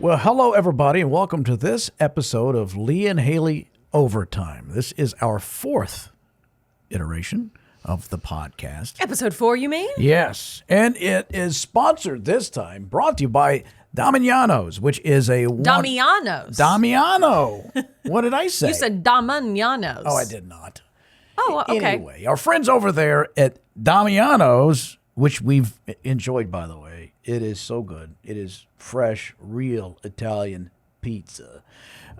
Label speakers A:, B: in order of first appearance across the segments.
A: Well, hello, everybody, and welcome to this episode of Lee and Hayley Overtime. This is our fourth iteration of the podcast.
B: Episode 4, you mean?
A: Yes, and it is sponsored this time, brought to you by Damiano's, which is a...
B: Damiano's.
A: Damiano. What did I say?
B: You said Damiano's.
A: Oh, I did not.
B: Oh, okay.
A: Anyway, our friends over there at Damiano's, which we've enjoyed, by the way. It is so good. It is fresh, real Italian pizza.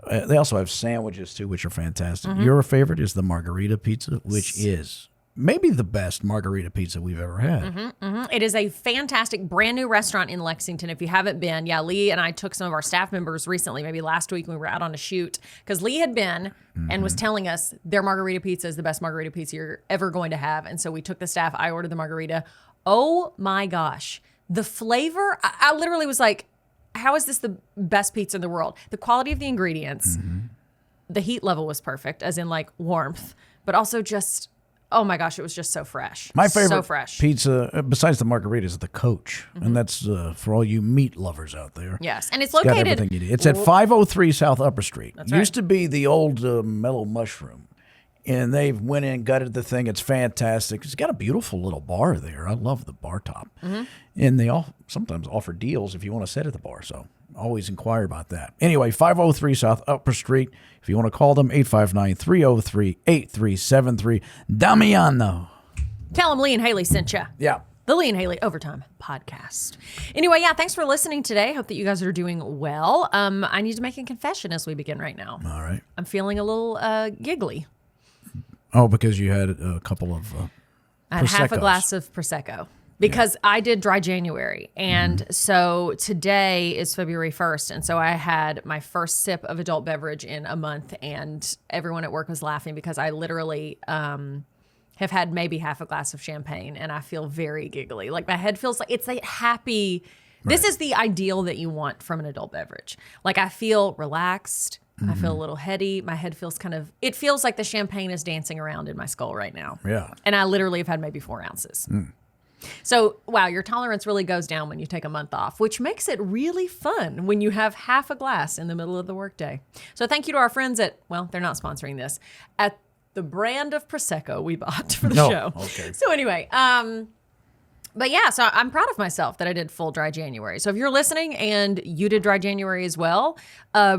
A: They also have sandwiches, too, which are fantastic. Mm-hmm. Your favorite is the margarita pizza, which is maybe the best margarita pizza we've ever had.
B: Mm-hmm, mm-hmm. It is a fantastic brand new restaurant in Lexington. If you haven't been, Lee and I took some of our staff members recently, maybe last week when we were out on a shoot, because Lee had been and was telling us their margarita pizza is the best margarita pizza you're ever going to have. And so we took the staff. I ordered the margarita. Oh my gosh. The flavor, I literally was like, how is this the best pizza in the world? The quality of the ingredients, the heat level was perfect, as in like warmth, but also just, oh my gosh, it was just so fresh.
A: My favorite
B: so fresh.
A: pizza, besides the margarita, is the Coach. And that's for all you meat lovers out there.
B: Yes, and it's
A: Got
B: located.
A: everything you need. It's at 503 South Upper Street.
B: That's right.
A: Used to be the old Mellow Mushroom. And they went in, gutted the thing. It's fantastic. It's got a beautiful little bar there. I love the bar top. And they all sometimes offer deals if you want to sit at the bar. So always inquire about that. Anyway, 503 South Upper Street. If you want to call them, 859-303-8373. Damiano.
B: Tell them Lee and Hayley sent you.
A: Yeah.
B: The Lee and Hayley Overtime Podcast. Anyway, thanks for listening today. Hope that you guys are doing well. I need to make a confession as we begin right now.
A: All right.
B: I'm feeling a little giggly.
A: Oh, because you had a couple of
B: I had half a glass of Prosecco because I did dry January. And so today is February 1st. And so I had my first sip of adult beverage in a month. And everyone at work was laughing because I literally have had maybe half a glass of champagne. And I feel very giggly. Like my head feels like it's a happy. Right. This is the ideal that you want from an adult beverage. Like I feel relaxed. I feel a little heady. My head feels it feels like the champagne is dancing around in my skull right now.
A: Yeah.
B: And I literally have had maybe 4 ounces. So, wow, your tolerance really goes down when you take a month off, which makes it really fun when you have half a glass in the middle of the workday. So thank you to our friends at, well, they're not sponsoring this, at the brand of Prosecco we bought for the show.
A: Okay.
B: So anyway, but so I'm proud of myself that I did full dry January. So if you're listening and you did dry January as well,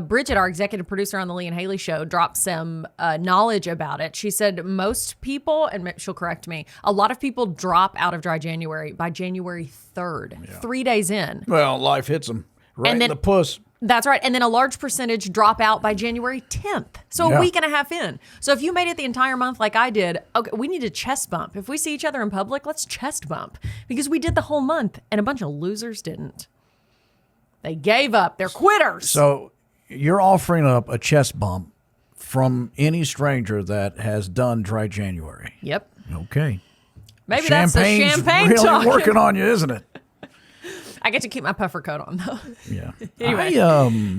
B: Bridget, our executive producer on the Lee and Hayley show, dropped some knowledge about it. She said most people, and she'll correct me, a lot of people drop out of dry January by January 3rd, 3 days in.
A: Well, life hits them right in the puss.
B: That's right. And then a large percentage drop out by January 10th. So a week and a half in. So if you made it the entire month like I did, okay, we need to chest bump. If we see each other in public, let's chest bump. Because we did the whole month and a bunch of losers didn't. They gave up. They're quitters.
A: So you're offering up a chest bump from any stranger that has done dry January.
B: Yep.
A: Okay.
B: Maybe that's the champagne
A: really
B: talking.
A: Working on you, isn't it?
B: I get to keep my puffer coat on, though.
A: Yeah.
B: Anyway.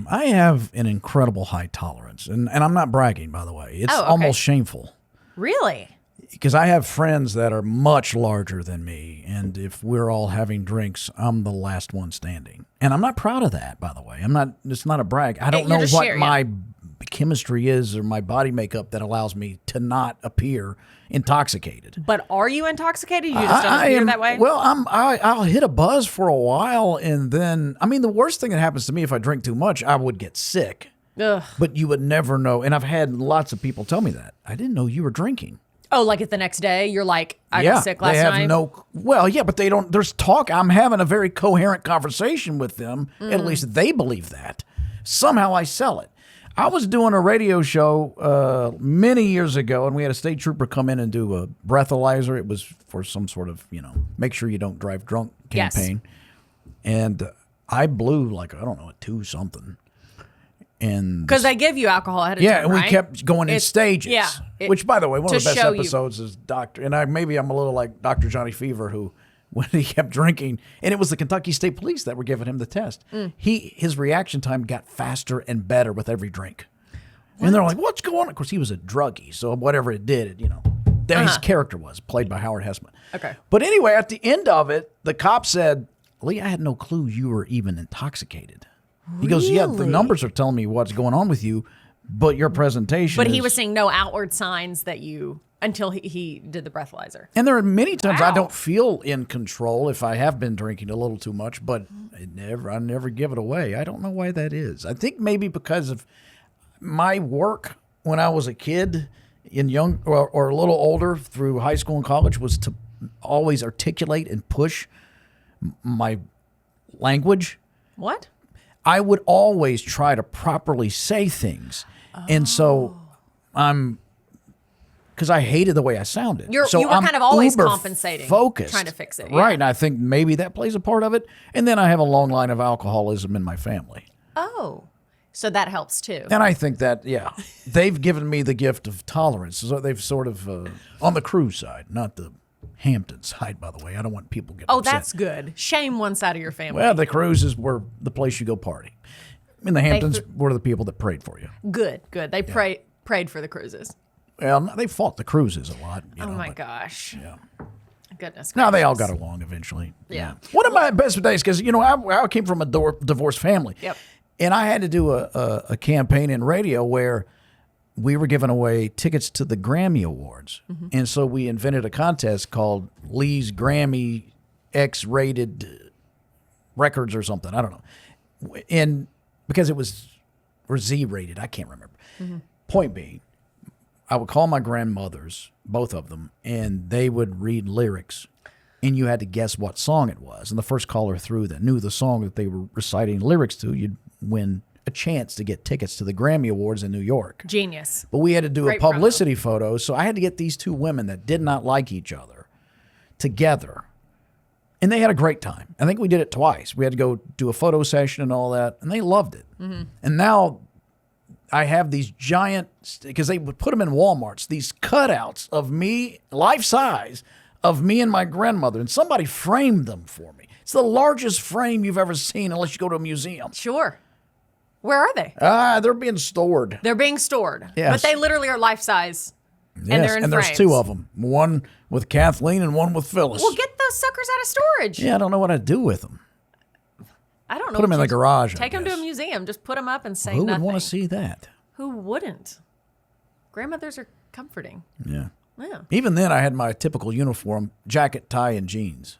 A: I have an incredible high tolerance. And I'm not bragging, by the way. It's almost shameful.
B: Really?
A: Because I have friends that are much larger than me. And if we're all having drinks, I'm the last one standing. And I'm not proud of that, by the way. It's not a brag. I don't know what my chemistry is or my body makeup that allows me to not appear intoxicated.
B: But are you intoxicated? You just don't appear that way?
A: Well, I'll hit a buzz for a while, and then, the worst thing that happens to me if I drink too much, I would get sick.
B: Ugh.
A: But you would never know. And I've had lots of people tell me that. I didn't know you were drinking.
B: Oh, like at the next day, you're like, I got sick last night?
A: But they don't, there's talk. I'm having a very coherent conversation with them. At least they believe that. Somehow I sell it. I was doing a radio show many years ago, and we had a state trooper come in and do a breathalyzer. It was for some sort of, make sure you don't drive drunk campaign. Yes. And I blew like, I don't know, a 2-something. And
B: because they give you alcohol ahead of time,
A: and we kept going in stages.
B: Yeah.
A: Which, by the way, one of the best episodes is maybe I'm a little like Dr. Johnny Fever, who, when he kept drinking, and it was the Kentucky State Police that were giving him the test. His reaction time got faster and better with every drink. What? And they're like, what's going on? Of course, he was a druggie, so whatever it did, his character was played by Howard Hessman.
B: Okay.
A: But anyway, at the end of it, the cop said, Lee, I had no clue you were even intoxicated. He goes, yeah, the numbers are telling me what's going on with you, but your presentation
B: But he was seeing no outward signs that you, until he did the breathalyzer.
A: And there are many times I don't feel in control if I have been drinking a little too much, but I never give it away. I don't know why that is. I think maybe because of my work when I was a kid, in young or a little older through high school and college, was to always articulate and push my language.
B: What?
A: I would always try to properly say things. And so because I hated the way I sounded.
B: You were kind of always compensating,
A: focused,
B: trying to fix it.
A: Right, and I think maybe that plays a part of it. And then I have a long line of alcoholism in my family.
B: Oh, so that helps too.
A: And I think that, they've given me the gift of tolerance. So they've sort of, on the cruise side, not the Hampton side, by the way. I don't want people getting upset.
B: That's good. Shame one side of your family.
A: Well, the cruises were the place you go party. And the Hamptons were the people that prayed for you.
B: Good. They prayed for the cruises.
A: Well, they fought the cruises a lot.
B: My gosh.
A: Yeah.
B: Goodness gracious.
A: Now they all got along eventually.
B: Yeah.
A: One of my best days, because, I came from a divorced family.
B: Yep.
A: And I had to do a campaign in radio where we were giving away tickets to the Grammy Awards. Mm-hmm. And so we invented a contest called Lee's Grammy X-rated records or something. I don't know. And because it was, or Z-rated, I can't remember. Mm-hmm. Point being, I would call my grandmothers, both of them, and they would read lyrics. And you had to guess what song it was. And the first caller through that knew the song that they were reciting lyrics to, you'd win a chance to get tickets to the Grammy Awards in New York.
B: Genius.
A: But we had to do a publicity photo, so I had to get these two women that did not like each other together. And they had a great time. I think we did it twice. We had to go do a photo session and all that, and they loved it. Mm-hmm. And now I have these giant, because they would put them in Walmarts, these cutouts of me, life size, of me and my grandmother, and somebody framed them for me. It's the largest frame you've ever seen unless you go to a museum.
B: Sure. Where are they?
A: They're being stored.
B: They're being stored.
A: Yes.
B: But they literally are life size.
A: Yes,
B: and they're in
A: there's
B: frames.
A: two of them. One with Kathleen and one with Phyllis.
B: Well, get those suckers out of storage.
A: Yeah, I don't know what I'd do with them.
B: I don't know.
A: Put them in the garage.
B: Take them to a museum. Just put them up and say
A: Who
B: nothing.
A: would want to see that?
B: Who wouldn't? Grandmothers are comforting.
A: Yeah.
B: Yeah.
A: Even then, I had my typical uniform, jacket, tie, and jeans.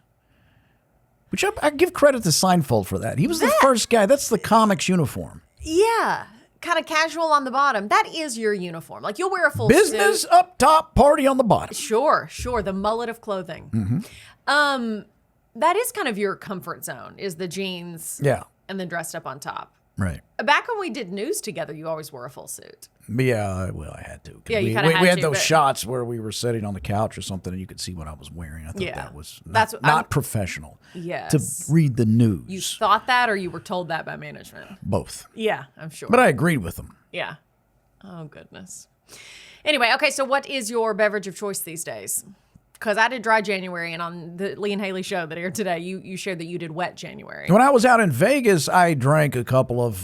A: Which I give credit to Seinfeld for that. He was the first guy. That's the comics uniform.
B: Yeah. Kind of casual on the bottom. That is your uniform. Like, you'll wear a full
A: Business
B: suit.
A: up top, party on the bottom.
B: Sure. The mullet of clothing. Mm-hmm. That is kind of your comfort zone, is the jeans.
A: Yeah.
B: And then dressed up on top.
A: Right.
B: Back when we did news together, you always wore a full suit.
A: Yeah, well, I had to.
B: Yeah, you kind of had to.
A: We had those shots where we were sitting on the couch or something, and you could see what I was wearing. I thought that was not professional.
B: Yes.
A: To read the news.
B: You thought that, or you were told that by management?
A: Both.
B: Yeah, I'm sure.
A: But I agreed with them.
B: Yeah. Oh, goodness. Anyway, okay, so what is your beverage of choice these days? Because I did dry January, and on the Lee and Hayley show that aired today, you shared that you did wet January.
A: When I was out in Vegas, I drank a couple of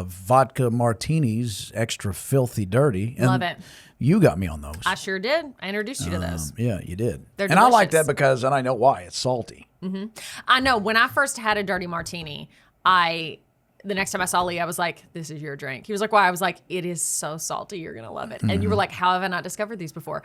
A: vodka martinis, extra filthy dirty. And
B: love it.
A: You got me on those.
B: I sure did. I introduced you to those.
A: Yeah, you did.
B: They're
A: and
B: delicious.
A: I like that because, and I know why, it's salty.
B: Mm-hmm. I know. When I first had a dirty martini, the next time I saw Lee, I was like, this is your drink. He was like, why? I was like, it is so salty. You're going to love it. Mm-hmm. And you were like, how have I not discovered these before?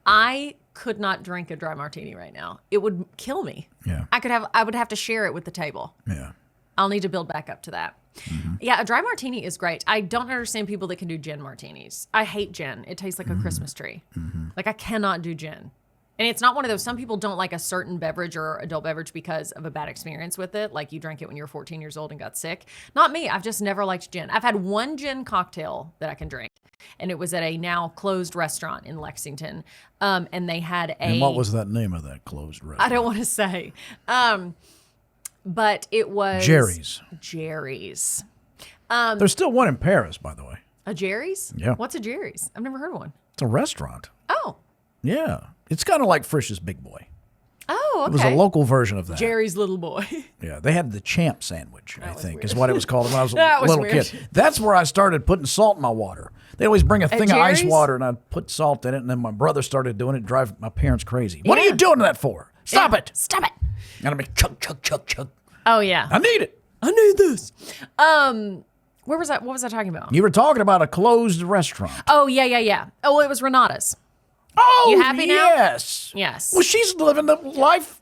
B: I could not drink a dry martini right now. It would kill me.
A: Yeah.
B: I would have to share it with the table.
A: Yeah.
B: I'll need to build back up to that. Mm-hmm. Yeah, a dry martini is great. I don't understand people that can do gin martinis. I hate gin. It tastes like a Christmas tree. Mm-hmm. Like, I cannot do gin. And it's not one of those, some people don't like a certain beverage or adult beverage because of a bad experience with it. Like, you drank it when you were 14 years old and got sick. Not me. I've just never liked gin. I've had one gin cocktail that I can drink. And it was at a now closed restaurant in Lexington. And they had
A: And what was that name of that closed restaurant?
B: I don't want to say. But it was
A: Jerry's. There's still one in Paris, by the way.
B: A Jerry's?
A: Yeah.
B: What's a Jerry's? I've never heard of one.
A: It's a restaurant.
B: Oh.
A: Yeah. It's kind of like Frisch's Big Boy.
B: Oh, okay.
A: It was a local version of that.
B: Jerry's Little Boy.
A: Yeah, they had the champ sandwich, I think, is what it was called when I was a
B: That was
A: little
B: weird.
A: kid. That's where I started putting salt in my water. They always bring a thing of ice
B: Jerry's?
A: water, and I'd put salt in it, and then my brother started doing it, drive my parents crazy. What are you doing that for? Stop it.
B: Stop it.
A: And I'd be chug, chug, chug, chug.
B: Oh, yeah.
A: I need it.
B: I need this. Where was that? What was I talking about?
A: You were talking about a closed restaurant.
B: Oh, yeah. Oh, well, it was Renata's.
A: Oh,
B: you happy now?
A: Yes.
B: Yes.
A: Well, she's living the life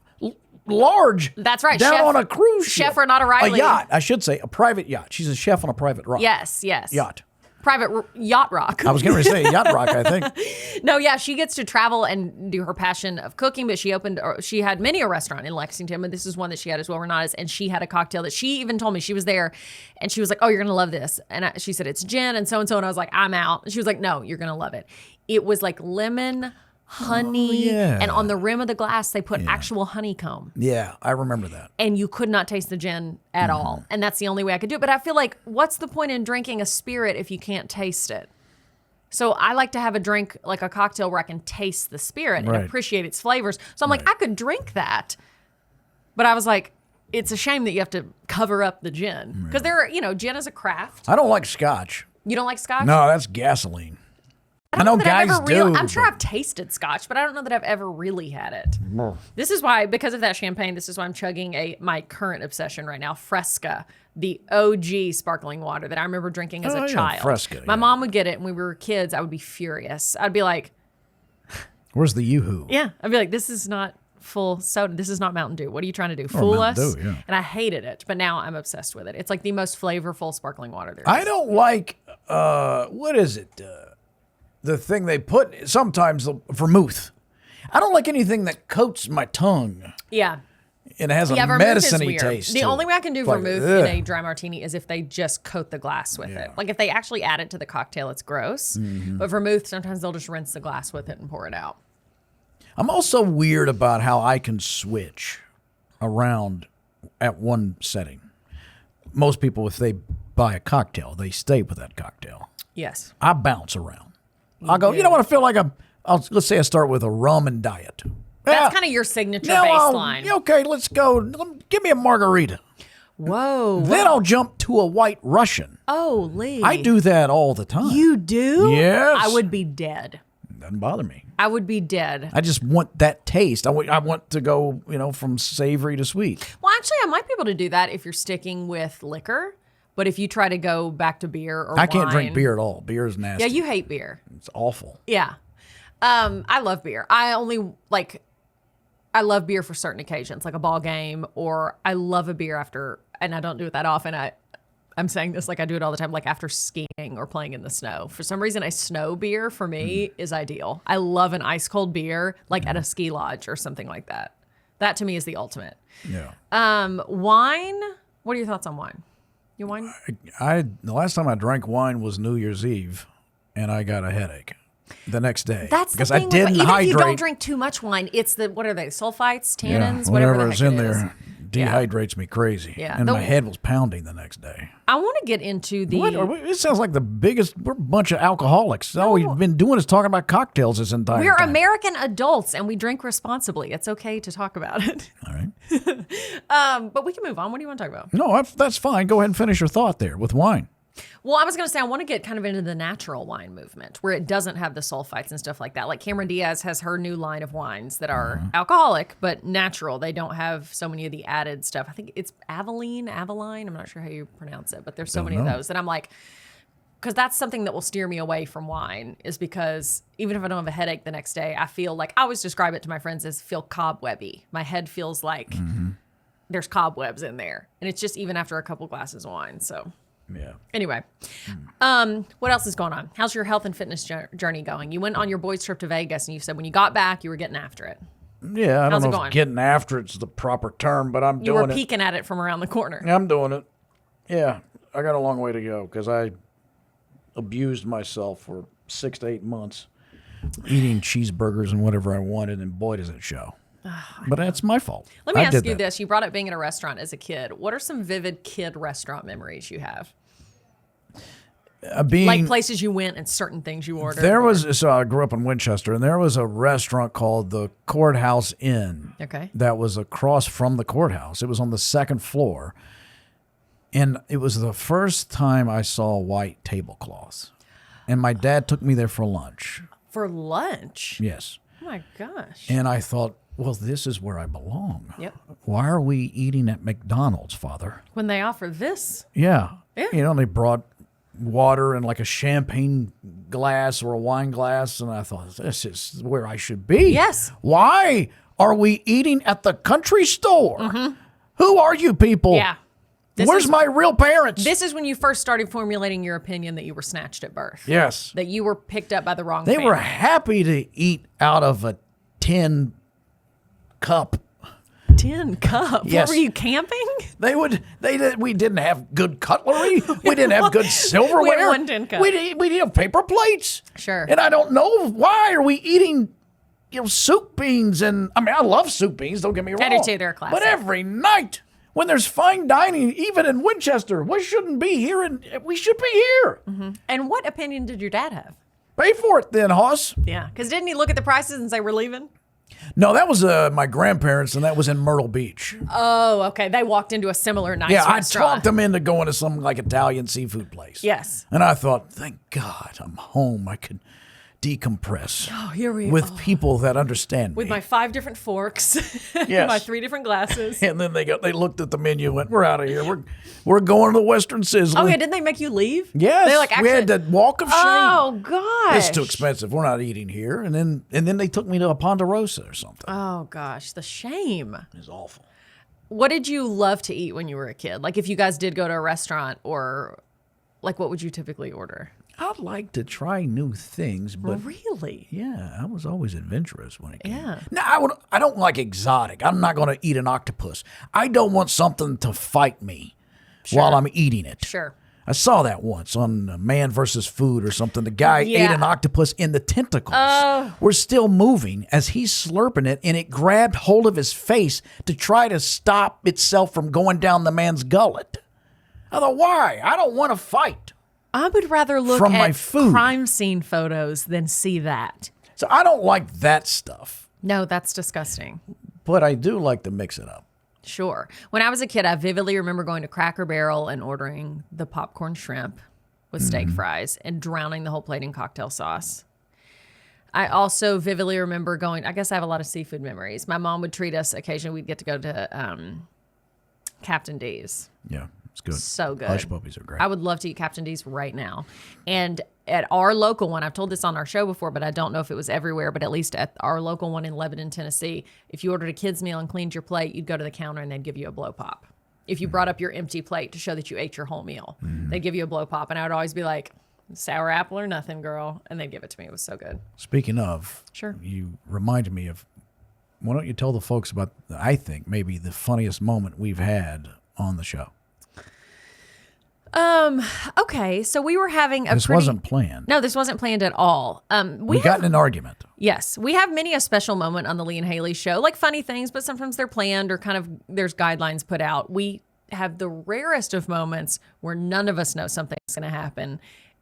A: large.
B: That's right.
A: Down
B: Chef,
A: on a cruise ship.
B: Chef Renata Riley.
A: A yacht, I should say. A private yacht. She's a chef on a private rock.
B: Yes.
A: Yacht.
B: Private yacht rock.
A: I was going to say yacht rock, I think.
B: No, yeah, she gets to travel and do her passion of cooking, but she had many a restaurant in Lexington, but this is one that she had as well, Renata's, and she had a cocktail that she even told me she was there, and she was like, oh, you're going to love this. And she said, it's gin and so, and I was like, I'm out. And she was like, no, you're going to love it. It was like lemon, honey, and on the rim of the glass, they put actual honeycomb.
A: Yeah, I remember that.
B: And you could not taste the gin at all. And that's the only way I could do it. But I feel like, what's the point in drinking a spirit if you can't taste it? So I like to have a drink, like a cocktail, where I can taste the spirit and appreciate its flavors. So I'm like, I could drink that. But I was like, it's a shame that you have to cover up the gin. Because gin is a craft.
A: I don't like scotch.
B: You don't like scotch?
A: No, that's gasoline.
B: I know
A: guys do.
B: I'm sure I've tasted scotch, but I don't know that I've ever really had it. This is why, because of that champagne, this is why I'm chugging my current obsession right now, Fresca, the OG sparkling water that I remember drinking as a child.
A: Fresca,
B: My mom would get it, and when we were kids, I would be furious. I'd be like,
A: where's the Yoo-hoo?
B: Yeah. I'd be like, this is not full soda. This is not Mountain Dew. What are you trying to do? Fool us?
A: Dew, yeah.
B: And I hated it, but now I'm obsessed with it. It's like the most flavorful sparkling water there is.
A: I don't like, what is it? The thing they put, sometimes vermouth. I don't like anything that coats my tongue.
B: Yeah.
A: And it has a medicine-y taste.
B: The only way I can do vermouth in a dry martini is if they just coat the glass with it. Like if they actually add it to the cocktail, it's gross. But vermouth, sometimes they'll just rinse the glass with it and pour it out.
A: I'm also weird about how I can switch around at one setting. Most people, if they buy a cocktail, they stay with that cocktail.
B: Yes.
A: I bounce around. I'll go, you know what, I feel like let's say I start with a rum and diet.
B: That's kind of your signature baseline.
A: Okay, let's go. Give me a margarita.
B: Whoa.
A: Then I'll jump to a white Russian.
B: Oh, Lee.
A: I do that all the time.
B: You do?
A: Yes.
B: I would be dead.
A: Doesn't bother me.
B: I would be dead.
A: I just want that taste. I want to go, from savory to sweet.
B: Well, actually, I might be able to do that if you're sticking with liquor. But if you try to go back to beer or wine.
A: I can't drink beer at all. Beer is nasty.
B: Yeah, you hate beer.
A: It's awful.
B: Yeah. I love beer. I love beer for certain occasions, like a ball game, or I love a beer after, and I don't do it that often. I'm saying this like I do it all the time, like after skiing or playing in the snow. For some reason, a snow beer for me is ideal. I love an ice cold beer, like at a ski lodge or something like that. That to me is the ultimate.
A: Yeah.
B: Wine. What are your thoughts on wine? You wine?
A: The last time I drank wine was New Year's Eve, and I got a headache the next day.
B: That's
A: because
B: the thing.
A: I didn't
B: Even
A: hydrate.
B: if you don't drink too much wine, it's what are they? Sulfites, tannins,
A: yeah,
B: whatever the
A: is
B: heck
A: in
B: it
A: there dehydrates me crazy.
B: Yeah.
A: And my head was pounding the next day.
B: I want to get into the.
A: It sounds like we're a bunch of alcoholics. All we've been doing is talking about cocktails this entire
B: We're
A: time.
B: American adults and we drink responsibly. It's okay to talk about it.
A: All right.
B: But we can move on. What do you want to talk about?
A: No, that's fine. Go ahead and finish your thought there with wine.
B: Well, I was going to say I want to get kind of into the natural wine movement where it doesn't have the sulfites and stuff like that. Like Cameron Diaz has her new line of wines that are alcoholic but natural. They don't have so many of the added stuff. I think it's Aveline. I'm not sure how you pronounce it, but there's so many of those that I'm like, because that's something that will steer me away from wine is because even if I don't have a headache the next day, I feel like, I always describe it to my friends as feel cobwebby. My head feels like there's cobwebs in there. And it's just even after a couple glasses of wine. So
A: yeah.
B: Anyway, what else is going on? How's your health and fitness journey going? You went on your boys' trip to Vegas and you said when you got back, you were getting after it.
A: Yeah, I don't know if getting after it's the proper term, but I'm doing it.
B: You were peeking at it from around the corner.
A: I'm doing it. Yeah, I got a long way to go because I abused myself for 6 to 8 months eating cheeseburgers and whatever I wanted, and boy, does it show. But that's my fault.
B: Let me ask you this. You brought up being in a restaurant as a kid. What are some vivid kid restaurant memories you have? Like places you went and certain things you ordered?
A: So I grew up in Winchester, and there was a restaurant called the Courthouse Inn.
B: Okay.
A: That was across from the courthouse. It was on the second floor. And it was the first time I saw white tablecloths. And my dad took me there for lunch.
B: For lunch?
A: Yes.
B: Oh my gosh.
A: And I thought, well, this is where I belong.
B: Yep.
A: Why are we eating at McDonald's, Father?
B: When they offer this.
A: Yeah.
B: Yeah.
A: You know, they brought water in like a champagne glass or a wine glass, and I thought, this is where I should be.
B: Yes.
A: Why are we eating at the country store? Who are you people?
B: Yeah.
A: Where's my real parents?
B: This is when you first started formulating your opinion that you were snatched at birth.
A: Yes.
B: That you were picked up by the wrong
A: They
B: family.
A: were happy to eat out of a tin cup.
B: Tin cup?
A: Yes.
B: What, were you camping?
A: We didn't have good cutlery. We didn't have good silverware.
B: We had one tin cup.
A: We didn't have paper plates.
B: Sure.
A: And I don't know, why are we eating, soup beans? And I mean, I love soup beans, don't get me wrong.
B: I do too, they're a classic.
A: But every night when there's fine dining, even in Winchester, we shouldn't be here, and we should be here.
B: And what opinion did your dad have?
A: Pay for it then, Hoss.
B: Yeah, because didn't he look at the prices and say, we're leaving?
A: No, that was my grandparents, and that was in Myrtle Beach.
B: Oh, okay. They walked into a similar nice
A: Yeah, I
B: restaurant.
A: talked them into going to some like Italian seafood place.
B: Yes.
A: And I thought, thank God I'm home. I could decompress.
B: Oh, here we
A: with people that understand
B: with
A: me.
B: my 5 different forks,
A: Yes.
B: my 3 different glasses.
A: And then they looked at the menu and went, we're out of here. We're going to the Western Sizzler.
B: Oh, yeah. Didn't they make you leave?
A: Yes.
B: They
A: We had that walk of shame.
B: Oh, gosh.
A: It's too expensive. We're not eating here. And then they took me to a Ponderosa or something.
B: Oh, gosh. The shame.
A: It was awful.
B: What did you love to eat when you were a kid? Like if you guys did go to a restaurant, or like what would you typically order?
A: I'd like to try new things, but
B: Really?
A: yeah, I was always adventurous when it came.
B: Yeah.
A: No, I don't like exotic. I'm not going to eat an octopus. I don't want something to fight me while I'm eating it.
B: Sure.
A: I saw that once on Man versus Food or something. The guy ate an octopus and the tentacles were still moving as he's slurping it, and it grabbed hold of his face to try to stop itself from going down the man's gullet. I thought, why? I don't want to fight.
B: I would rather look
A: From
B: at
A: my food.
B: crime scene photos than see that.
A: So I don't like that stuff,
B: No, that's disgusting.
A: but I do like to mix it up.
B: Sure. When I was a kid, I vividly remember going to Cracker Barrel and ordering the popcorn shrimp with steak fries and drowning the whole plate in cocktail sauce. I also vividly remember going, I guess I have a lot of seafood memories. My mom would treat us occasionally. We'd get to go to Captain D's.
A: Yeah, it's good.
B: So good.
A: Hush puppies are great.
B: I would love to eat Captain D's right now. And at our local one, I've told this on our show before, but I don't know if it was everywhere, but at least at our local one in Lebanon, Tennessee, if you ordered a kid's meal and cleaned your plate, you'd go to the counter and they'd give you a blow pop. If you brought up your empty plate to show that you ate your whole meal, they'd give you a blow pop. And I would always be like, sour apple or nothing, girl. And they'd give it to me. It was so good.
A: Speaking of,
B: Sure.
A: You reminded me of, why don't you tell the folks about, I think, maybe the funniest moment we've had on the show.
B: Okay, so we were having
A: This wasn't planned.
B: No, this wasn't planned at all.
A: We got in an argument.
B: Yes, we have many a special moment on the Lee and Hayley show, like funny things, but sometimes they're planned or kind of there's guidelines put out. We have the rarest of moments where none of us know something's going to happen.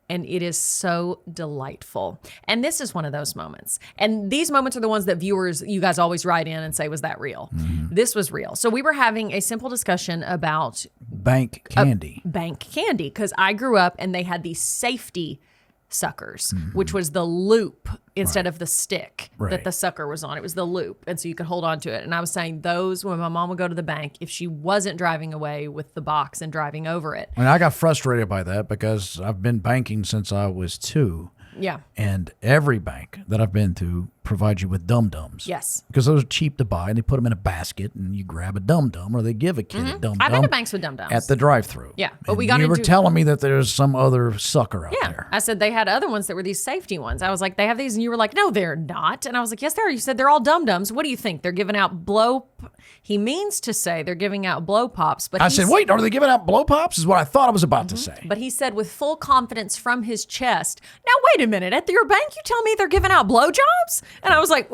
B: And it is so delightful. And this is one of those moments. And these moments are the ones that viewers, you guys always write in and say, was that real? This was real. So we were having a simple discussion about
A: Bank candy.
B: bank candy, because I grew up and they had these safety suckers, which was the loop instead of the stick that the sucker was on. It was the loop. And so you could hold on to it. And I was saying those, when my mom would go to the bank, if she wasn't driving away with the box and driving over it.
A: And I got frustrated by that because I've been banking since I was 2.
B: Yeah.
A: And every bank that I've been to provides you with dum-dums.
B: Yes.
A: Because those are cheap to buy, and they put them in a basket, and you grab a dum-dum, or they give a kid a dum-dum.
B: I've been to banks with dum-dums.
A: At the drive-thru.
B: Yeah, but
A: And
B: we got
A: you were
B: into-
A: telling me that there's some other sucker out
B: Yeah.
A: there.
B: I said they had other ones that were these safety ones. I was like, they have these. And you were like, no, they're not. And I was like, yes, they are. You said they're all dum-dums. What do you think? They're giving out He means to say they're giving out blow pops. But
A: I said, wait, are they giving out blow pops? Is what I thought I was about to say.
B: But he said with full confidence from his chest, now, wait a minute. At your bank, you tell me they're giving out blowjobs? And I was like,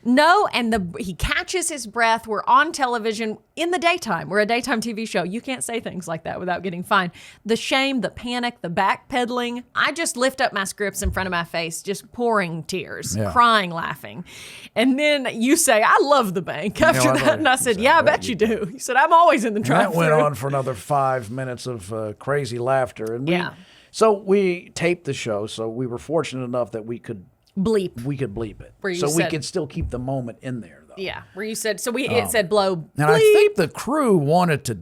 B: no. And he catches his breath. We're on television in the daytime. We're a daytime TV show. You can't say things like that without getting fined. The shame, the panic, the backpedaling. I just lift up my scripts in front of my face, just pouring tears, crying, laughing. And then you say, I love the bank after that. And I said, yeah, I bet you do. He said, I'm always in the drive-thru.
A: That went on for another 5 minutes of crazy laughter. And
B: Yeah.
A: So we taped the show, so we were fortunate enough that we could
B: bleep.
A: We could bleep it.
B: Where you
A: so we
B: said-
A: could still keep the moment in there, though.
B: Yeah, where you said, so it said blow bleep.
A: And I think the crew wanted to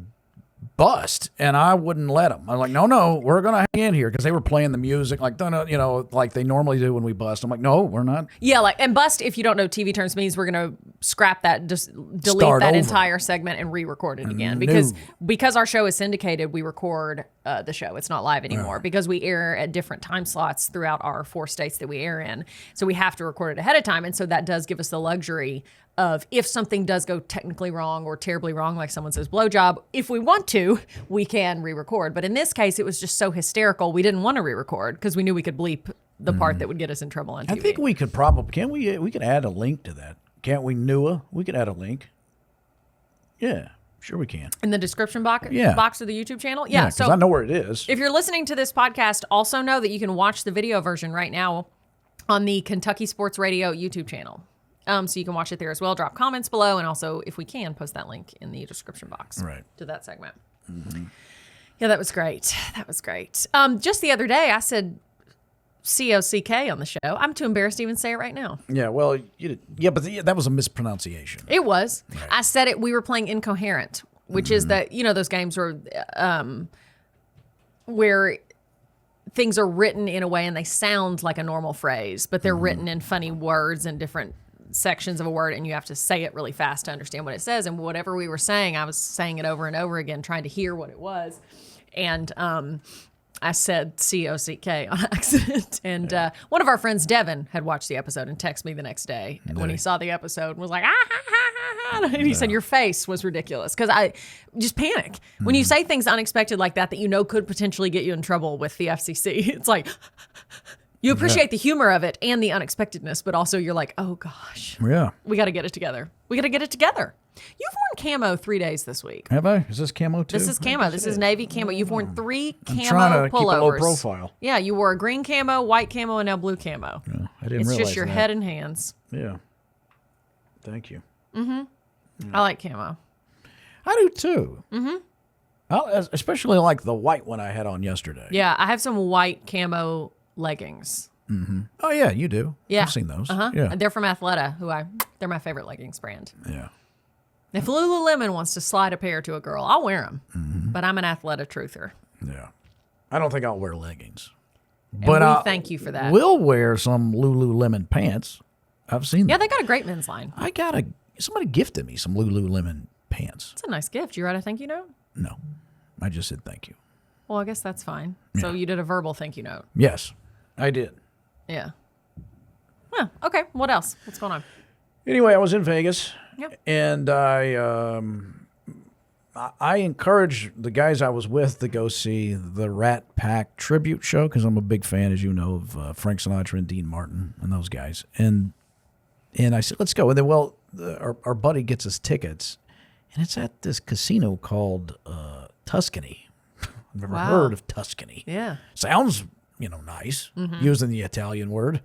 A: bust, and I wouldn't let them. I'm like, no, we're going to hang in here, because they were playing the music like, like they normally do when we bust. I'm like, no, we're not.
B: Yeah, and bust, if you don't know TV terms, means we're going to scrap that, just delete
A: Start
B: that
A: over.
B: entire segment and re-record it again. Because our show is syndicated, we record the show. It's not live anymore because we air at different time slots throughout our 4 states that we air in. So we have to record it ahead of time. And so that does give us the luxury of, if something does go technically wrong or terribly wrong, like someone says blowjob, if we want to, we can re-record. But in this case, it was just so hysterical, we didn't want to re-record because we knew we could bleep the part that would get us in trouble on TV.
A: I think we could probably, we could add a link to that. Can't we, Nua? We could add a link. Yeah, sure we can.
B: In the description box of the YouTube channel?
A: Yeah, because I know where it is.
B: If you're listening to this podcast, also know that you can watch the video version right now on the Kentucky Sports Radio YouTube channel. So you can watch it there as well. Drop comments below, and also, if we can, post that link in the description box to that segment. Mm-hmm. Yeah, that was great. That was great. Just the other day, I said COCK on the show. I'm too embarrassed to even say it right now.
A: Yeah, well, but that was a mispronunciation.
B: It was. Right. I said it. We were playing Incoherent, which is that, those games where things are written in a way and they sound like a normal phrase, but they're written in funny words and different sections of a word, and you have to say it really fast to understand what it says. And whatever we were saying, I was saying it over and over again, trying to hear what it was. And I said COCK on accident. And one of our friends, Devin, had watched the episode and texted me the next day when he saw the episode and was like, and he said, your face was ridiculous. Because I just panic. When you say things unexpected like that could potentially get you in trouble with the FCC. It's like, you appreciate the humor of it and the unexpectedness, but also you're like, oh gosh.
A: Yeah.
B: We got to get it together. We got to get it together. You've worn camo 3 days this week.
A: Have I? Is this camo too?
B: This is camo. This is navy camo. You've worn 3 camo
A: I'm trying to
B: pullovers.
A: keep a low profile.
B: Yeah, you wore a green camo, white camo, and now blue camo.
A: Yeah, I didn't
B: it's
A: realize
B: just your
A: that.
B: head and hands.
A: Yeah. Thank you.
B: I like camo.
A: I do too. I especially like the white one I had on yesterday.
B: Yeah, I have some white camo leggings.
A: Oh yeah, you do.
B: Yeah,
A: I've seen those.
B: Yeah, they're from Athleta, they're my favorite leggings brand.
A: Yeah.
B: If Lululemon wants to slide a pair to a girl, I'll wear them. But I'm an Athleta truther.
A: Yeah. I don't think I'll wear leggings.
B: And
A: but
B: we thank you for that.
A: We'll wear some Lululemon pants. I've seen them.
B: Yeah, they got a great men's line.
A: Somebody gifted me some Lululemon pants.
B: It's a nice gift. You write a thank you note?
A: No. I just said thank you.
B: Well, I guess that's fine. So you did a verbal thank you note.
A: Yes, I did.
B: Yeah. Well, okay. What else? What's going on?
A: Anyway, I was in Vegas.
B: Yep.
A: And I encourage the guys I was with to go see the Rat Pack tribute show, because I'm a big fan, as you know, of Frank Sinatra and Dean Martin and those guys. And I said, let's go. And then, our buddy gets us tickets, and it's at this casino called Tuscany. I've never heard of Tuscany.
B: Yeah.
A: Sounds, nice, using the Italian word.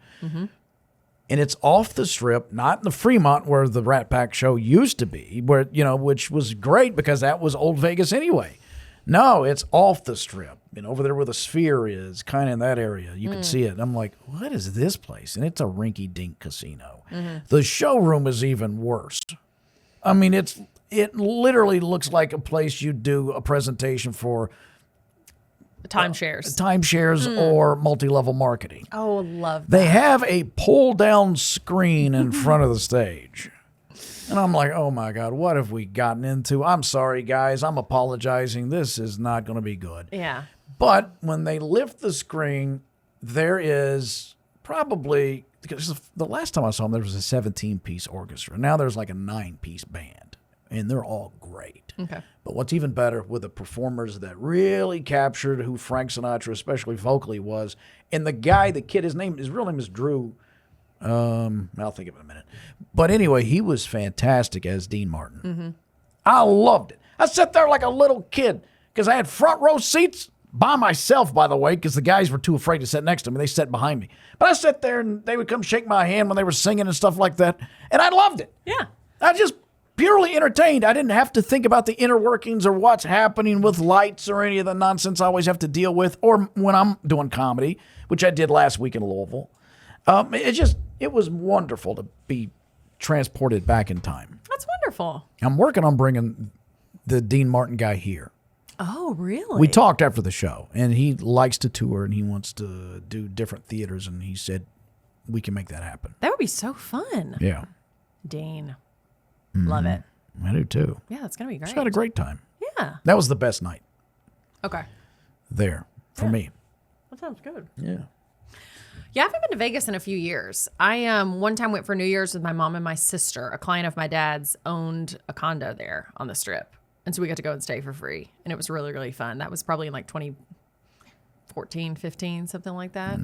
A: And it's off the Strip, not in the Fremont where the Rat Pack show used to be, where which was great because that was old Vegas anyway. No, it's off the Strip, over there where the Sphere is, kind of in that area. You can see it. And I'm like, what is this place? And it's a rinky-dink casino. The showroom is even worse. I mean, it literally looks like a place you'd do a presentation for
B: timeshares
A: or multi-level marketing.
B: Oh, love that.
A: They have a pull-down screen in front of the stage. And I'm like, oh, my God, what have we gotten into? I'm sorry, guys. I'm apologizing. This is not going to be good.
B: Yeah.
A: But when they lift the screen, there is probably, because the last time I saw them, there was a 17-piece orchestra. Now there's like a 9-piece band, and they're all great.
B: Okay.
A: But what's even better with the performers that really captured who Frank Sinatra, especially vocally, was, and the kid, his real name is Drew. I'll think of it in a minute. But anyway, he was fantastic as Dean Martin. I loved it. I sat there like a little kid because I had front row seats by myself, by the way, because the guys were too afraid to sit next to me. They sat behind me. But I sat there and they would come shake my hand when they were singing and stuff like that. And I loved it.
B: Yeah.
A: I just purely entertained. I didn't have to think about the inner workings or what's happening with lights or any of the nonsense I always have to deal with, or when I'm doing comedy, which I did last week in Louisville. It was wonderful to be transported back in time.
B: That's wonderful.
A: I'm working on bringing the Dean Martin guy here.
B: Oh, really?
A: We talked after the show, and he likes to tour, and he wants to do different theaters, and he said we can make that happen.
B: That would be so fun.
A: Yeah.
B: Dean. Love it.
A: I do, too.
B: Yeah, it's going to be great.
A: Just had a great time.
B: Yeah.
A: That was the best night.
B: Okay.
A: There, for me.
B: That sounds good.
A: Yeah.
B: Yeah, I haven't been to Vegas in a few years. I one time went for New Year's with my mom and my sister. A client of my dad's owned a condo there on the Strip. And so we got to go and stay for free. And it was really, really fun. That was probably in like 2014, 15, something like that.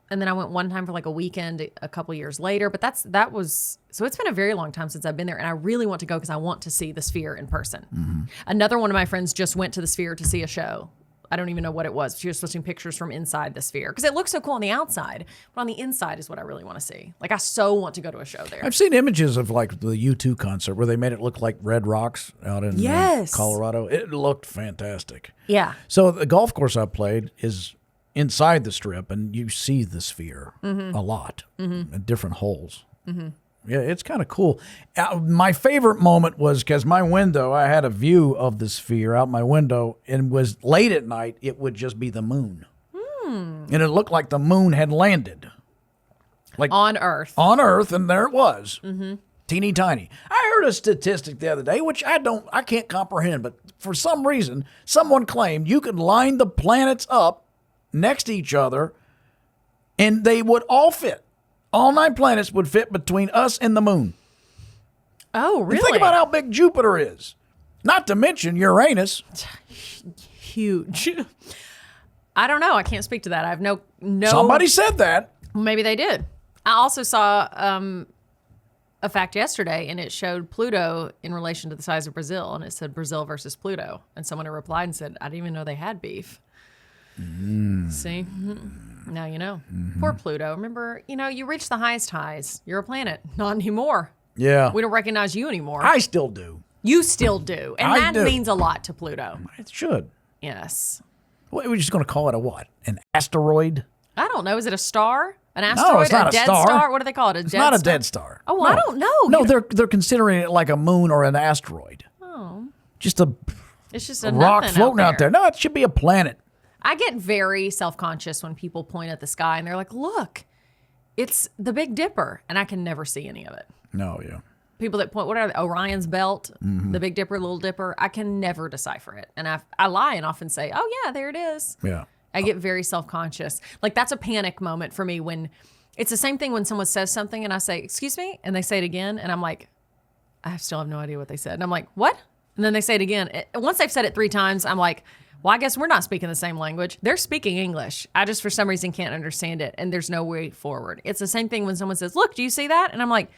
B: And then I went one time for like a weekend a couple years later. But so it's been a very long time since I've been there. And I really want to go because I want to see the Sphere in person. Another one of my friends just went to the Sphere to see a show. I don't even know what it was. She was posting pictures from inside the Sphere because it looks so cool on the outside, but on the inside is what I really want to see. Like, I so want to go to a show there.
A: I've seen images of like the U2 concert where they made it look like Red Rocks out in Colorado. It looked fantastic.
B: Yeah.
A: So the golf course I played is inside the Strip, and you see the Sphere a lot at different holes. Yeah, it's kind of cool. My favorite moment was because my window, I had a view of the Sphere out my window, and was late at night, it would just be the moon. And it looked like the moon had landed. Like
B: on Earth.
A: On Earth, and there it was. Teeny tiny. I heard a statistic the other day, which I can't comprehend, but for some reason, someone claimed you could line the planets up next to each other, and they would all fit. All 9 planets would fit between us and the moon.
B: Oh, really?
A: And think about how big Jupiter is. Not to mention Uranus.
B: Huge. I don't know. I can't speak to that. I have no.
A: Somebody said that.
B: Maybe they did. I also saw a fact yesterday, and it showed Pluto in relation to the size of Brazil, and it said Brazil versus Pluto. And someone replied and said, I didn't even know they had beef. See? Now you know. Poor Pluto. Remember, you reach the highest highs. You're a planet. Not anymore.
A: Yeah.
B: We don't recognize you anymore.
A: I still do.
B: You still do. And that means a lot to Pluto.
A: It should.
B: Yes.
A: What, we're just going to call it a what? An asteroid?
B: I don't know. Is it a star? An asteroid?
A: No, it's not a
B: dead
A: star.
B: What do they call it?
A: It's not a dead star.
B: Oh, well, I don't know.
A: No, they're considering it like a moon or an asteroid.
B: Oh.
A: Just a
B: It's just a
A: rock floating out there. No, it should be a planet.
B: I get very self-conscious when people point at the sky and they're like, look, it's the Big Dipper. And I can never see any of it.
A: No, yeah.
B: People that point, what are they? Orion's Belt, the Big Dipper, Little Dipper. I can never decipher it. And I lie and often say, oh, yeah, there it is.
A: Yeah.
B: I get very self-conscious. Like, that's a panic moment for me when it's the same thing when someone says something and I say, excuse me, and they say it again. And I'm like, I still have no idea what they said. And I'm like, what? And then they say it again. Once they've said it 3 times, I'm like, well, I guess we're not speaking the same language. They're speaking English. I just, for some reason, can't understand it. And there's no way forward. It's the same thing when someone says, look, do you see that? And I'm like,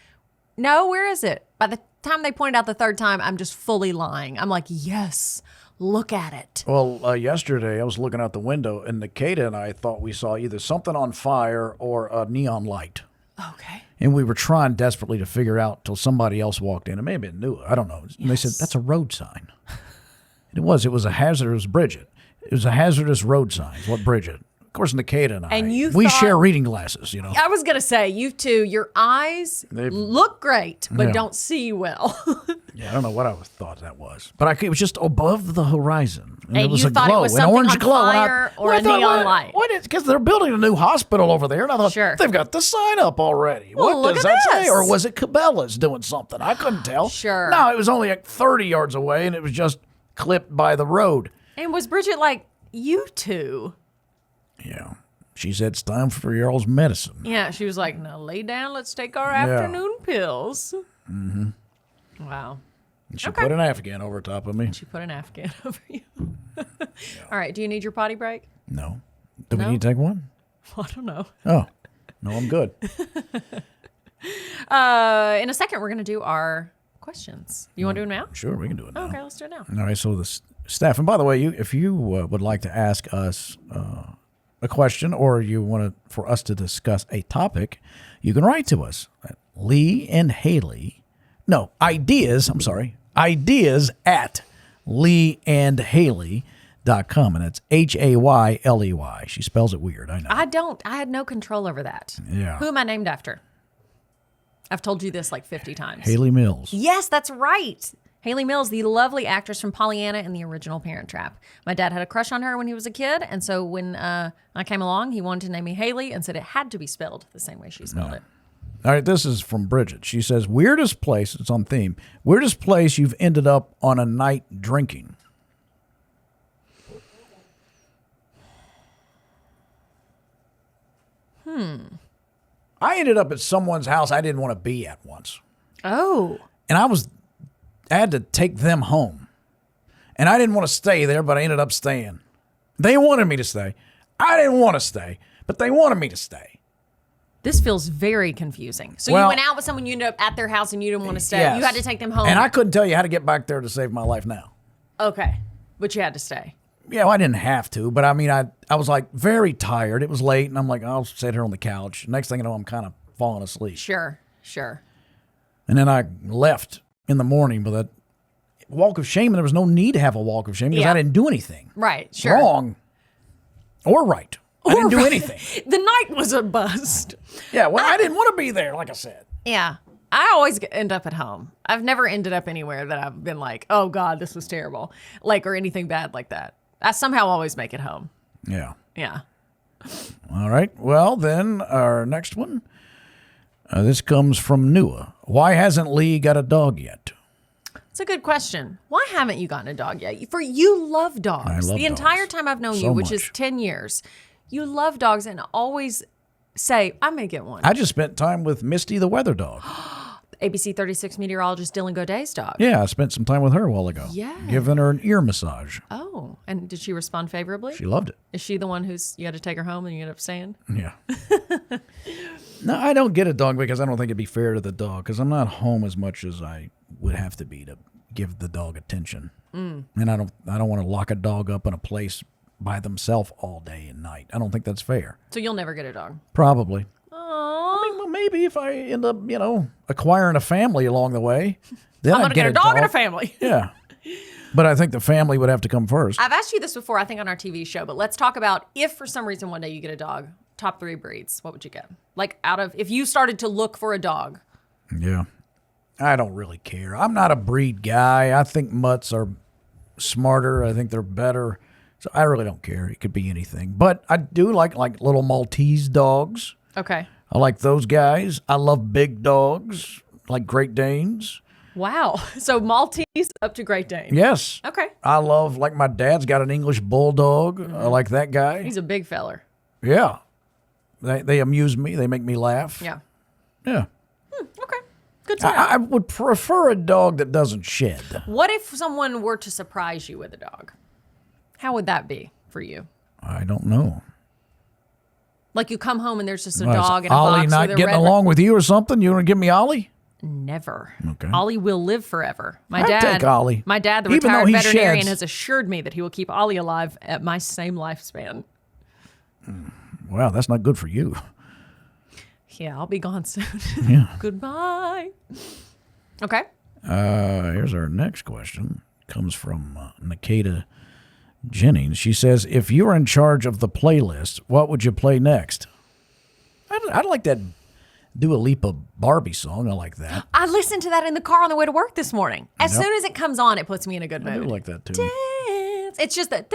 B: no, where is it? By the time they point it out the 3rd time, I'm just fully lying. I'm like, yes, look at it.
A: Well, yesterday I was looking out the window, and Nikita and I thought we saw either something on fire or a neon light.
B: Okay.
A: And we were trying desperately to figure out till somebody else walked in. It may have been new. I don't know. And they said, that's a road sign. It was a hazardous Bridget. It was a hazardous road sign. What Bridget? Of course, Nikita and I, we share reading glasses,
B: I was going to say, you two, your eyes look great, but don't see well.
A: Yeah, I don't know what I thought that was. But it was just above the horizon. And it was
B: you
A: a
B: thought
A: glow,
B: it was
A: an
B: something
A: orange
B: on
A: glow.
B: fire or a neon light.
A: Because they're building a new hospital over there. And I thought,
B: sure.
A: They've got the sign up already.
B: Well,
A: what does that say? Or was it Cabela's doing something? I couldn't tell.
B: Sure.
A: No, it was only like 30 yards away, and it was just clipped by the road.
B: And was Bridget like, you two?
A: Yeah. She said, it's time for your all's medicine.
B: Yeah, she was like, now lay down, let's take our afternoon pills. Mm-hmm. Wow.
A: And she put an Afghan over top of me.
B: She put an Afghan over you. All right, do you need your potty break?
A: No. Do we need to take one?
B: Well, I don't know.
A: Oh, no, I'm good.
B: In a second, we're going to do our questions. You want to do it now?
A: Sure, we can do it now.
B: Okay, let's do it now.
A: All right, so the staff, and by the way, if you would like to ask us a question or you want for us to discuss a topic, you can write to us at ideas at leeandhaley.com. Hayley.com, and it's Hayley. She spells it weird, I know.
B: I had no control over that.
A: Yeah.
B: Who am I named after? I've told you this like 50 times.
A: Hayley Mills.
B: Yes, that's right. Hayley Mills, the lovely actress from Pollyanna and the original Parent Trap. My dad had a crush on her when he was a kid, and so when I came along, he wanted to name me Hayley and said it had to be spelled the same way she spelled it.
A: All right, this is from Bridget. She says, weirdest place, it's on theme, weirdest place you've ended up on a night drinking. I ended up at someone's house I didn't want to be at once.
B: Oh.
A: And I had to take them home. And I didn't want to stay there, but I ended up staying. They wanted me to stay. I didn't want to stay, but they wanted me to stay.
B: This feels very confusing. So you went out with someone, you ended up at their house and you didn't want to stay.
A: Yes.
B: You had to take them home.
A: And I couldn't tell you how to get back there to save my life now.
B: Okay. But you had to stay.
A: Yeah, well, I didn't have to, but I mean, I was like very tired. It was late, and I'm like, I'll sit here on the couch. Next thing you know, I'm kind of falling asleep.
B: Sure.
A: And then I left in the morning with a walk of shame, and there was no need to have a walk of shame because I didn't do anything.
B: Right, sure.
A: Wrong or right. I didn't do anything.
B: The night was a bust.
A: Yeah, well, I didn't want to be there, like I said.
B: Yeah. I always end up at home. I've never ended up anywhere that I've been like, oh, God, this was terrible. Like, or anything bad like that. I somehow always make it home.
A: Yeah.
B: Yeah.
A: All right. Well, then our next one. This comes from Nua. Why hasn't Lee got a dog yet?
B: It's a good question. Why haven't you gotten a dog yet? For you love dogs.
A: I love
B: the
A: dogs.
B: entire time I've known
A: So
B: you, which
A: much.
B: is 10 years, you love dogs and always say, I'm going to get one.
A: I just spent time with Misty the weather dog.
B: ABC 36 meteorologist Dylan Goday's dog.
A: Yeah, I spent some time with her a while ago.
B: Yeah.
A: Giving her an ear massage.
B: Oh, and did she respond favorably?
A: She loved it.
B: Is she the one you had to take her home and you ended up staying?
A: Yeah. No, I don't get a dog because I don't think it'd be fair to the dog because I'm not home as much as I would have to be to give the dog attention. And I don't want to lock a dog up in a place by themselves all day and night. I don't think that's fair.
B: So you'll never get a dog?
A: Probably.
B: Aww.
A: I mean, well, maybe if I end up, acquiring a family along the way, then
B: I'm
A: I'd
B: going to get a dog and a family.
A: Yeah. But I think the family would have to come first.
B: I've asked you this before, I think, on our TV show, but let's talk about if for some reason one day you get a dog, top 3 breeds, what would you get? Like if you started to look for a dog.
A: Yeah. I don't really care. I'm not a breed guy. I think mutts are smarter. I think they're better. So I really don't care. It could be anything. But I do like little Maltese dogs.
B: Okay.
A: I like those guys. I love big dogs, like Great Danes.
B: Wow. So Maltese up to Great Dane.
A: Yes.
B: Okay.
A: I love, like my dad's got an English bulldog. I like that guy.
B: He's a big feller.
A: Yeah. They amuse me. They make me laugh.
B: Yeah.
A: Yeah.
B: Okay. Good to know.
A: I would prefer a dog that doesn't shed.
B: What if someone were to surprise you with a dog? How would that be for you?
A: I don't know.
B: Like you come home and there's just a
A: Is
B: dog in a
A: Ollie
B: box
A: not
B: with a
A: getting
B: red
A: along with you or something? You want to give me Ollie?
B: Never.
A: Okay.
B: Ollie will live forever.
A: I'd take Ollie.
B: My dad, the
A: Even though
B: retired
A: he
B: veterinarian,
A: sheds.
B: has assured me that he will keep Ollie alive at my same lifespan.
A: Wow, that's not good for you.
B: Yeah, I'll be gone soon.
A: Yeah.
B: Goodbye. Okay.
A: Here's our next question. Comes from Nikita Jennings. She says, if you were in charge of the playlist, what would you play next? I'd like that Dua Lipa Barbie song. I like that.
B: I listened to that in the car on the way to work this morning. As soon as it comes on, it puts me in a good mood.
A: I do like that too.
B: Dance. It's just that.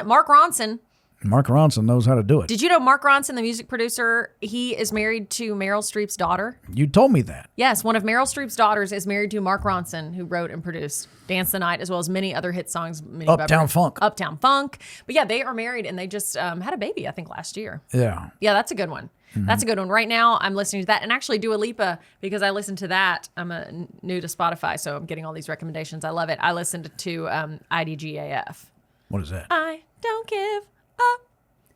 B: Mark Ronson.
A: Mark Ronson knows how to do it.
B: Did you know Mark Ronson, the music producer, he is married to Meryl Streep's daughter?
A: You told me that.
B: Yes, one of Meryl Streep's daughters is married to Mark Ronson, who wrote and produced Dance the Night, as well as many other hit songs.
A: Uptown Funk.
B: Uptown Funk. But yeah, they are married, and they just had a baby, I think, last year.
A: Yeah.
B: Yeah, that's a good one. That's a good one. Right now, I'm listening to that. And actually, Dua Lipa, because I listened to that. I'm new to Spotify, so I'm getting all these recommendations. I love it. I listened to IDGAF.
A: What is that?
B: I Don't Give Up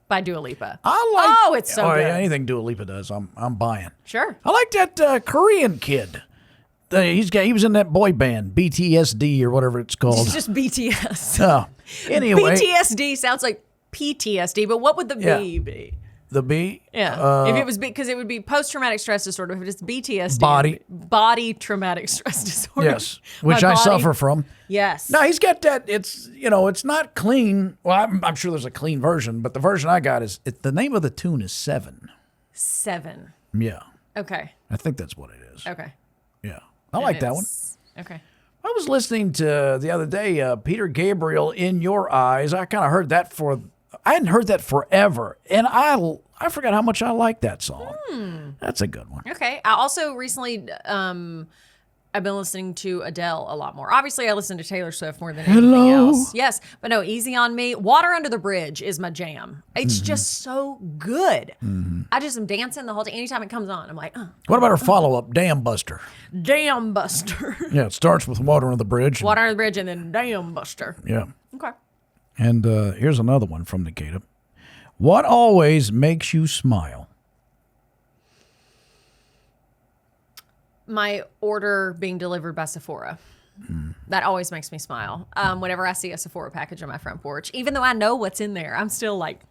B: by Dua Lipa.
A: I like.
B: Oh, it's so good.
A: Yeah, anything Dua Lipa does, I'm buying.
B: Sure.
A: I like that Korean kid. He was in that boy band BTSD or whatever it's called.
B: It's just BTS.
A: Oh, anyway,
B: BTSD sounds like PTSD, but what would the B be?
A: The B?
B: Yeah. If it was because it would be post-traumatic stress disorder. If it's BTSD. Body traumatic stress disorder.
A: Yes. Which I suffer from.
B: Yes.
A: No, he's got that. It's not clean. Well, I'm sure there's a clean version, but the version I got is, the name of the tune is 7.
B: 7.
A: Yeah.
B: Okay.
A: I think that's what it is.
B: Okay.
A: Yeah. I like that one.
B: Okay.
A: I was listening to the other day, Peter Gabriel, In Your Eyes. I kind of heard that I hadn't heard that forever. And I forgot how much I like that song. That's a good one.
B: Okay. I also recently, I've been listening to Adele a lot more. Obviously, I listen to Taylor Swift more than anything else. Yes. But no, Easy on Me. Water Under the Bridge is my jam. It's just so good. I just am dancing the whole time. Anytime it comes on, I'm like,
A: What about her follow-up, Dam Buster?
B: Dam Buster.
A: Yeah, it starts with Water Under the Bridge.
B: Water Under the Bridge and then Dam Buster.
A: Yeah.
B: Okay.
A: And here's another one from Nikita. What always makes you smile?
B: My order being delivered by Sephora. That always makes me smile. Whenever I see a Sephora package on my front porch, even though I know what's in there, I'm still like...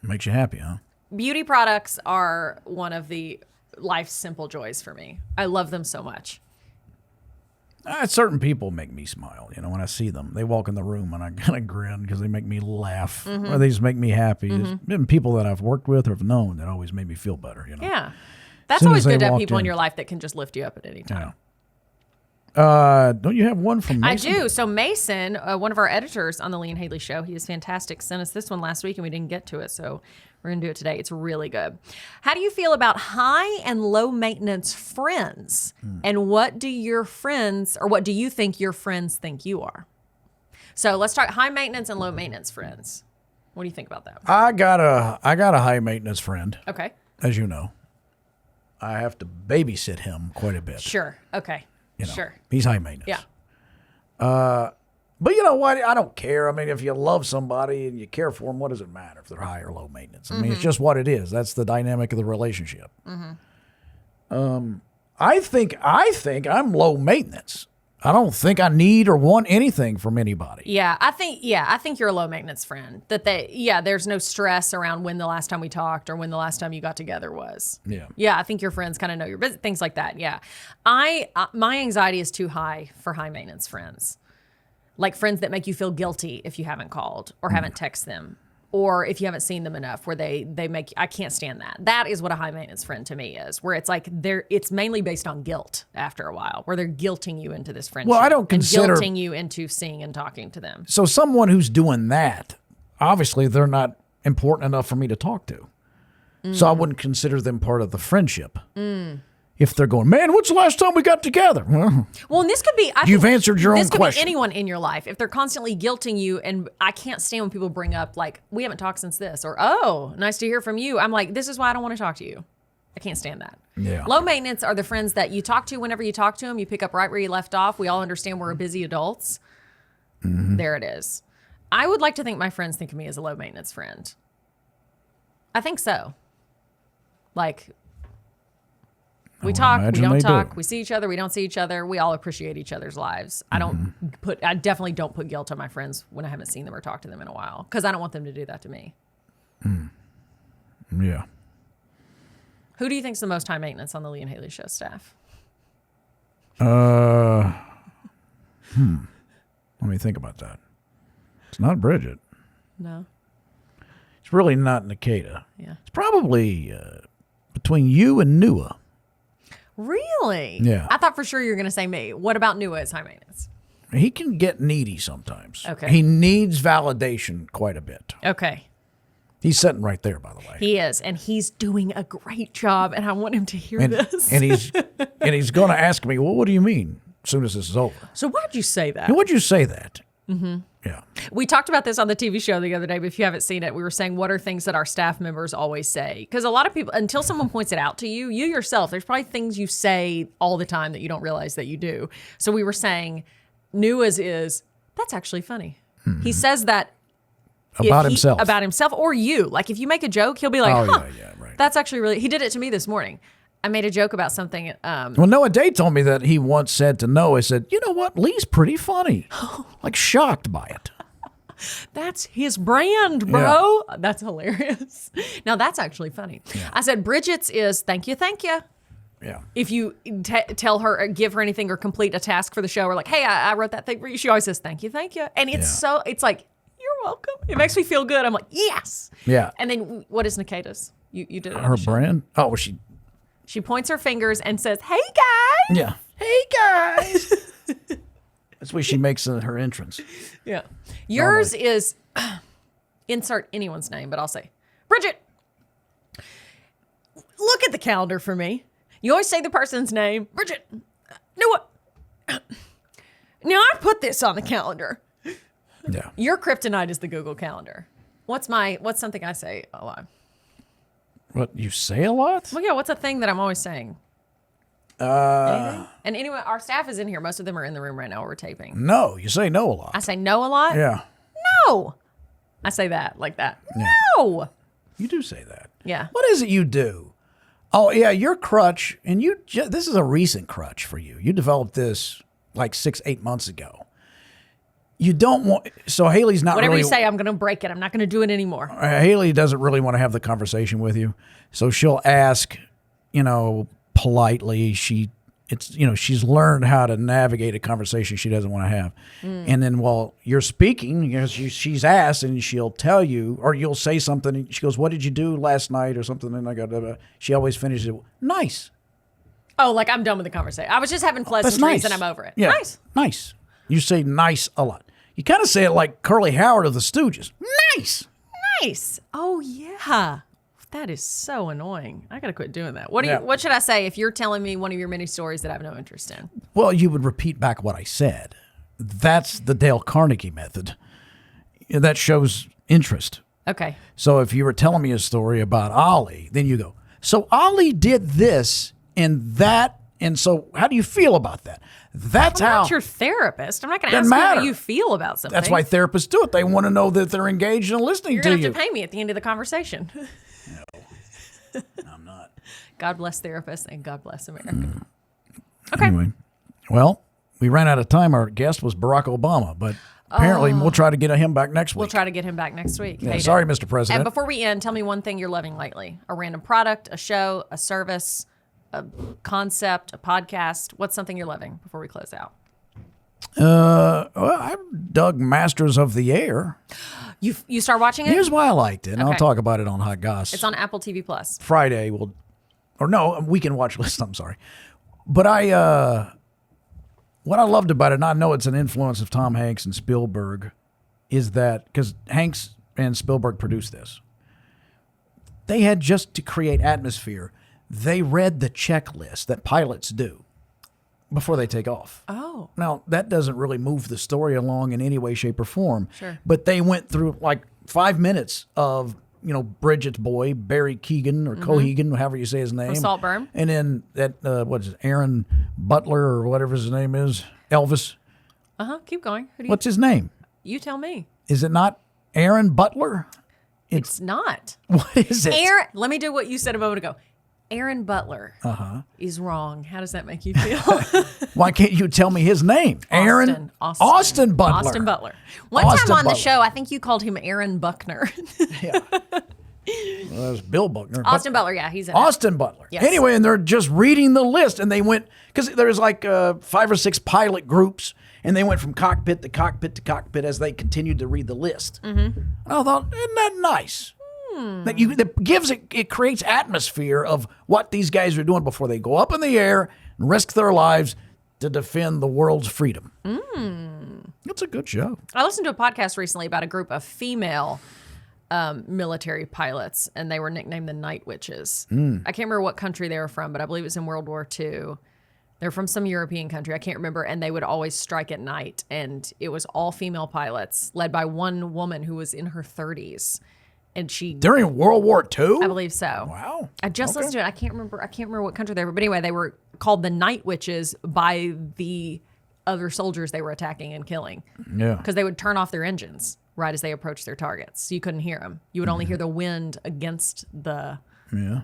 A: Makes you happy, huh?
B: Beauty products are one of the life's simple joys for me. I love them so much.
A: Certain people make me smile, when I see them. They walk in the room and I kind of grin because they make me laugh or they just make me happy. There's been people that I've worked with or have known that always made me feel better,
B: Yeah. That's always good to have people in your life that can just lift you up at any time.
A: Yeah. Don't you have one from Mason?
B: I do. So Mason, one of our editors on the Lee and Hayley show, he is fantastic, sent us this one last week and we didn't get to it. So we're going to do it today. It's really good. How do you feel about high and low maintenance friends? And what do you think your friends think you are? So let's talk high maintenance and low maintenance friends. What do you think about that?
A: I got a high maintenance friend.
B: Okay.
A: As you know. I have to babysit him quite a bit.
B: Sure. Okay. Sure.
A: He's high maintenance.
B: Yeah.
A: But you know what? I don't care. I mean, if you love somebody and you care for them, what does it matter if they're high or low maintenance? I mean, it's just what it is. That's the dynamic of the relationship. I think I'm low maintenance. I don't think I need or want anything from anybody.
B: Yeah, I think you're a low maintenance friend. There's no stress around when the last time we talked or when the last time you got together was.
A: Yeah.
B: Yeah, I think your friends kind of know your business, things like that. Yeah. My anxiety is too high for high maintenance friends. Like friends that make you feel guilty if you haven't called or haven't texted them. Or if you haven't seen them enough, where they make, I can't stand that. That is what a high maintenance friend to me is, where it's like it's mainly based on guilt after a while, where they're guilting you into this friendship.
A: Well, I don't consider
B: guilting you into seeing and talking to them.
A: So someone who's doing that, obviously they're not important enough for me to talk to. So I wouldn't consider them part of the friendship. If they're going, man, what's the last time we got together?
B: Well, and this could be...
A: You've answered your own question.
B: This could be anyone in your life. If they're constantly guilting you, and I can't stand when people bring up, like, we haven't talked since this, or, oh, nice to hear from you. I'm like, this is why I don't want to talk to you. I can't stand that.
A: Yeah.
B: Low maintenance are the friends that you talk to whenever you talk to them. You pick up right where you left off. We all understand we're busy adults. There it is. I would like to think my friends think of me as a low maintenance friend. I think so. Like... We talk, we don't talk, we see each other, we don't see each other. We all appreciate each other's lives. I definitely don't put guilt on my friends when I haven't seen them or talked to them in a while, because I don't want them to do that to me.
A: Yeah.
B: Who do you think's the most high maintenance on the Lee and Hayley show staff?
A: Let me think about that. It's not Bridget.
B: No.
A: It's really not Nikita.
B: Yeah.
A: It's probably between you and Nua.
B: Really?
A: Yeah.
B: I thought for sure you were going to say me. What about Nua as high maintenance?
A: He can get needy sometimes.
B: Okay.
A: He needs validation quite a bit.
B: Okay.
A: He's sitting right there, by the way.
B: He is, and he's doing a great job, and I want him to hear this.
A: And he's going to ask me, well, what do you mean as soon as this is over?
B: So why'd you say that?
A: Why'd you say that? Yeah.
B: We talked about this on the TV show the other day, but if you haven't seen it, we were saying, what are things that our staff members always say? Because a lot of people, until someone points it out to you, you yourself, there's probably things you say all the time that you don't realize that you do. So we were saying, Nua's is, that's actually funny. He says that
A: about himself
B: or you. Like if you make a joke, he'll be like,
A: right.
B: That's actually really, he did it to me this morning. I made a joke about something.
A: Well, Noah Day told me that he once said to Noah, he said, you know what? Lee's pretty funny. Like shocked by it.
B: That's his brand, bro. Yeah. That's hilarious. Now, that's actually funny. Yeah. I said Bridget's is thank you, thank you.
A: Yeah.
B: If you tell her, or give her anything, or complete a task for the show, or like, hey, I wrote that thing for you, she always says thank you, thank you. And it's it's like, you're welcome. It makes me feel good. I'm like, yes.
A: Yeah.
B: And then what is Nikita's? You did it.
A: Her brand? Oh,
B: she points her fingers and says, hey, guys.
A: Yeah. Hey, guys. That's where she makes her entrance.
B: Yeah. Yours is, insert anyone's name, but I'll say, Bridget, look at the calendar for me. You always say the person's name. Bridget, know what? Now I put this on the calendar.
A: Yeah.
B: Your kryptonite is the Google Calendar. What's something I say a lot?
A: What, you say a lot?
B: Well, yeah, what's a thing that I'm always saying? Anything? And anyway, our staff is in here. Most of them are in the room right now while we're taping.
A: No, you say no a lot.
B: I say no a lot?
A: Yeah.
B: No. I say that, like that. Yeah. No.
A: You do say that.
B: Yeah.
A: What is it you do? Oh, yeah, your crutch, and this is a recent crutch for you. You developed this like 6-8 months ago. You don't want, so Hayley's not
B: Whatever
A: really.
B: you say, I'm going to break it. I'm not going to do it anymore.
A: Hayley doesn't really want to have the conversation with you. So she'll ask, politely. She's learned how to navigate a conversation she doesn't want to have. And then while you're speaking, she's asked and she'll tell you, or you'll say something. And she goes, what did you do last night or something? And she always finishes it, nice.
B: Oh, like I'm done with the conversation. I was just having pleasantries and I'm over it.
A: Yeah.
B: Nice.
A: Nice. You say nice a lot. You kind of say it like Curly Howard of the Stooges. Nice.
B: Nice. Oh, yeah. That is so annoying. I got to quit doing that. What should I say if you're telling me one of your many stories that I have no interest in?
A: Well, you would repeat back what I said. That's the Dale Carnegie method. That shows interest.
B: Okay.
A: So if you were telling me a story about Ollie, then you go, so Ollie did this and that, and so how do you feel about that? That's
B: I'm
A: how.
B: not your therapist. I'm not going to ask you how you feel about something.
A: That's why therapists do it. They want to know that they're engaged and listening to you.
B: You're going to have to pay me at the end of the conversation.
A: No, I'm not.
B: God bless therapists and God bless America. Okay.
A: Anyway, well, we ran out of time. Our guest was Barack Obama, but apparently we'll try to get him back next week.
B: We'll try to get him back next week.
A: Yeah, sorry, Mr. President.
B: And before we end, tell me one thing you're loving lately. A random product, a show, a service, a concept, a podcast. What's something you're loving before we close out?
A: Well, I dug Masters of the Air.
B: You start watching it?
A: Here's why I liked it, and I'll talk about it on Hot Goss.
B: It's on Apple TV Plus.
A: Friday, we can watch list. I'm sorry. But what I loved about it, and I know it's an influence of Tom Hanks and Spielberg, is that, because Hanks and Spielberg produced this, they had just to create atmosphere. They read the checklist that pilots do before they take off.
B: Oh.
A: Now, that doesn't really move the story along in any way, shape, or form.
B: Sure.
A: But they went through like 5 minutes of, Bridget's boy, Barry Keoghan, or Cohegan, however you say his name.
B: From Saltburn.
A: And then that, Aaron Butler, or whatever his name is, Elvis.
B: Keep going.
A: What's his name?
B: You tell me.
A: Is it not Aaron Butler?
B: It's not.
A: What is it?
B: Let me do what you said a moment ago. Aaron Butler is wrong. How does that make you feel?
A: Why can't you tell me his name? Austin Butler.
B: Austin Butler. One time on the show, I think you called him Aaron Buckner.
A: Yeah. Well, that was Bill Buckner.
B: Austin Butler, yeah, he's in
A: Austin Butler.
B: Yes.
A: Anyway, and they're just reading the list, and they went, because there's like 5 or 6 pilot groups, and they went from cockpit to cockpit to cockpit as they continued to read the list. Mm-hmm. And I thought, isn't that nice? It creates atmosphere of what these guys are doing before they go up in the air and risk their lives to defend the world's freedom. It's a good show.
B: I listened to a podcast recently about a group of female military pilots, and they were nicknamed the Night Witches. I can't remember what country they were from, but I believe it was in World War II. They're from some European country. I can't remember. And they would always strike at night. And it was all female pilots led by one woman who was in her 30s. And
A: during World War II?
B: I believe so.
A: Wow.
B: I just listened to it. I can't remember what country they were. But anyway, they were called the Night Witches by the other soldiers they were attacking and killing.
A: Yeah.
B: Because they would turn off their engines right as they approached their targets. So you couldn't hear them. You would only hear the wind against the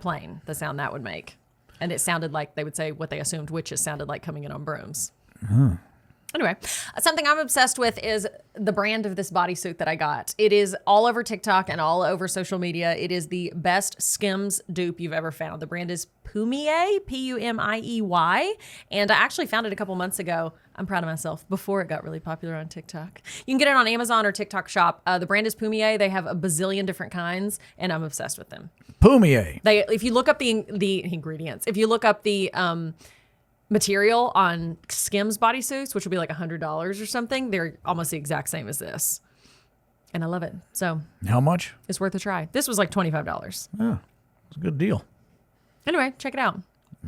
B: plane, the sound that would make. And it sounded like, they would say what they assumed witches sounded like coming in on brooms. Anyway, something I'm obsessed with is the brand of this bodysuit that I got. It is all over TikTok and all over social media. It is the best Skims dupe you've ever found. The brand is Pumiey, Pumiey. And I actually found it a couple months ago. I'm proud of myself, before it got really popular on TikTok. You can get it on Amazon or TikTok Shop. The brand is Pumiey. They have a bazillion different kinds, and I'm obsessed with them.
A: Pumiey.
B: If you look up the ingredients, if you look up the material on Skims bodysuits, which will be like $100 or something, they're almost the exact same as this. And I love it. So
A: how much?
B: It's worth a try. This was like $25.
A: Yeah, it's a good deal.
B: Anyway, check it out.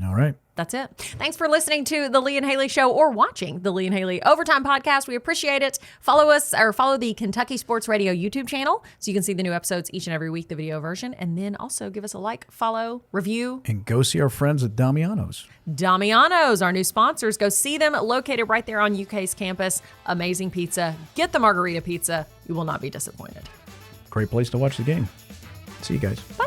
A: All right.
B: That's it. Thanks for listening to the Lee and Hayley Show or watching the Lee and Hayley Overtime Podcast. We appreciate it. Follow us or follow the Kentucky Sports Radio YouTube channel so you can see the new episodes each and every week, the video version. And then also give us a like, follow, review.
A: And go see our friends at Damiano's.
B: Damiano's, our new sponsors. Go see them, located right there on UK's campus. Amazing pizza. Get the margarita pizza. You will not be disappointed.
A: Great place to watch the game. See you guys.
B: Bye.